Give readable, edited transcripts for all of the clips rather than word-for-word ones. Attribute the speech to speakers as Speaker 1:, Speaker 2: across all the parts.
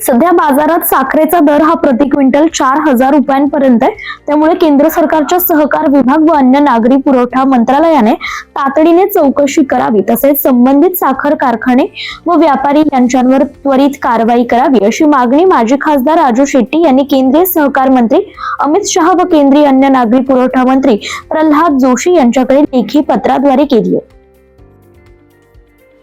Speaker 1: सध्या बाजारात साखरेचा दर हा प्रति क्विंटल 4,000 रुपयांपर्यंत आहे। त्यामुळे केंद्र सरकारच्या सहकार विभाग व अन्य नागरी पुरवठा मंत्रालयाने तातडीने चौकशी करावी, तसेच संबंधित साखर कारखाने व व्यापारी यांच्यावर त्वरित कारवाई करावी, अशी मागणी माजी खासदार राजू शेट्टी यांनी केंद्रीय सहकार मंत्री अमित शहा व केंद्रीय अन्न नागरी पुरवठा मंत्री प्रल्हाद जोशी यांच्याकडे लेखी पत्राद्वारे केली आहे।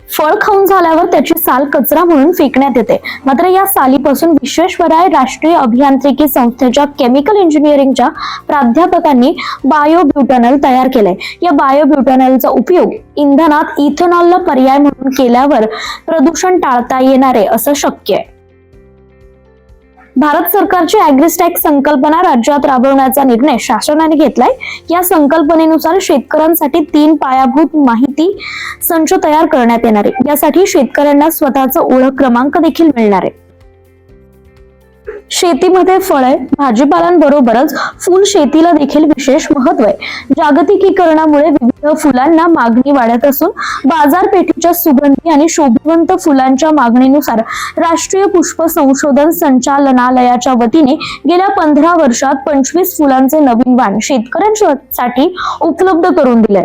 Speaker 1: फळ खाऊन झाल्यावर त्याची साल कचरा म्हणून फेकण्यात येते, मात्र या सालीपासून विश्वेश्वराय राष्ट्रीय अभियांत्रिकी संस्थेच्या केमिकल इंजिनिअरिंगच्या प्राध्यापकांनी बायोब्युटॅनॉल तयार केलंय। या बायोब्युटॅनॉलचा उपयोग इंधनात इथेनॉलला पर्याय म्हणून केल्यावर प्रदूषण टाळता येणार आहे असं शक्य आहे। भारत सरकारची ॲग्रिस्टॅक संकल्पना राज्यात राबवण्याचा निर्णय शासनाने घेतलाय। या संकल्पनेनुसार शेतकऱ्यांसाठी 3 पायाभूत माहिती संच तयार करण्यात येणार आहे। यासाठी शेतकऱ्यांना स्वतःचा ओळख क्रमांक देखील मिळणार आहे। शेतीमध्ये फळे, भाजीपालांबरोबरच फुल शेतीला देखील विशेष महत्त्व आहे। जागतिकीकरणामुळे विविध फुलांना मागणी वाढत असून बाजारपेठेच्या सुगंधी आणि शोभिवंत फुलांच्या मागणीनुसार राष्ट्रीय पुष्प संशोधन संचालनालयाच्या वतीने गेल्या 15 वर्षात 25 फुलांचे नवीन वाण शेतकऱ्यांसाठी उपलब्ध करून दिले।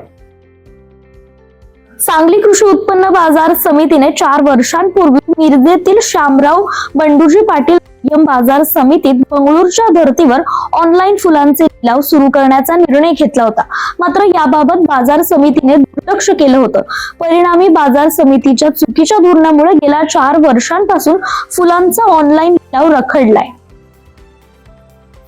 Speaker 1: सांगली कृषी उत्पन्न बाजार समितीने 4 वर्षांपूर्वी मिरजेतील शामराव बंडूजी पाटील बाजार समितीत बंगळूरच्या धर्तीवर ऑनलाईन फुलांचे लिलाव सुरू करण्याचा निर्णय घेतला होता। मात्र याबाबत बाजार समितीने दुर्लक्ष केलं होतं। परिणामी बाजार समितीच्या चुकीच्या धोरणामुळे गेल्या 4 वर्षांपासून फुलांचा ऑनलाईन लिलाव रखडलाय।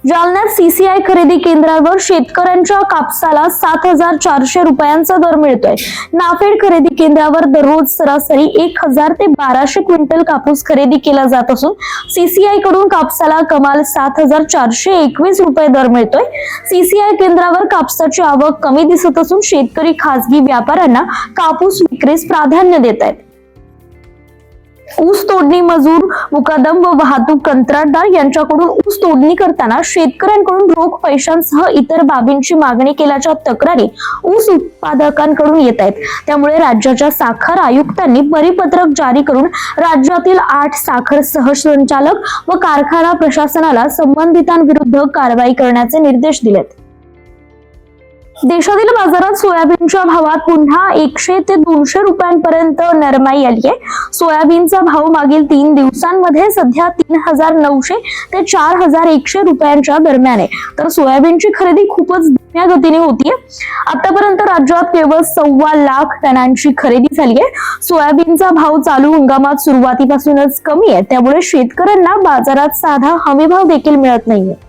Speaker 1: जालन्यात सीसीआय खरेदी केंद्रावर शेतकऱ्यांच्या कापसाला 7,400 रुपयांचा दर मिळतोय। नाफेड खरेदी केंद्रावर दररोज सरासरी 1,000 ते 1,200 क्विंटल कापूस खरेदी केला जात असून सीसीआय कडून कापसाला कमाल 7,421 रुपये दर मिळतोय। सीसीआय केंद्रावर कापसाची आवक कमी दिसत असून शेतकरी खासगी व्यापाऱ्यांना कापूस विक्रीस प्राधान्य देत आहेत। ऊस तोडणी मजूर, मुकादम व वाहतूक कंत्राटदार यांच्याकडून ऊस तोडणी करताना शेतकऱ्यांकडून रोख पैशांसह इतर बाबींची मागणी केल्याच्या तक्रारी ऊस उत्पादकांकडून येत आहेत। त्यामुळे राज्याच्या साखर आयुक्तांनी परिपत्रक जारी करून राज्यातील 8 साखर सहसंचालक व कारखाना प्रशासनाला संबंधितांविरुद्ध कारवाई करण्याचे निर्देश दिलेत। देशातील बाजारात सोयाबीनच्या भावात पुन्हा 100 ते 200 रुपयांपर्यंत नरमाई आली आहे। सोयाबीनचा भाव मागील 3 दिवसांमध्ये सध्या 3,900 ते 4,100 रुपयांच्या दरम्यान आहे। तर सोयाबीनची खरेदी खूपच धीम्या गतीने होतीये। आतापर्यंत राज्यात केवळ 1.25 लाख टनांची खरेदी झाली आहे। सोयाबीनचा भाव चालू हंगामात सुरुवातीपासूनच कमी आहे, त्यामुळे शेतकऱ्यांना बाजारात साधा हमीभाव देखील मिळत नाहीये।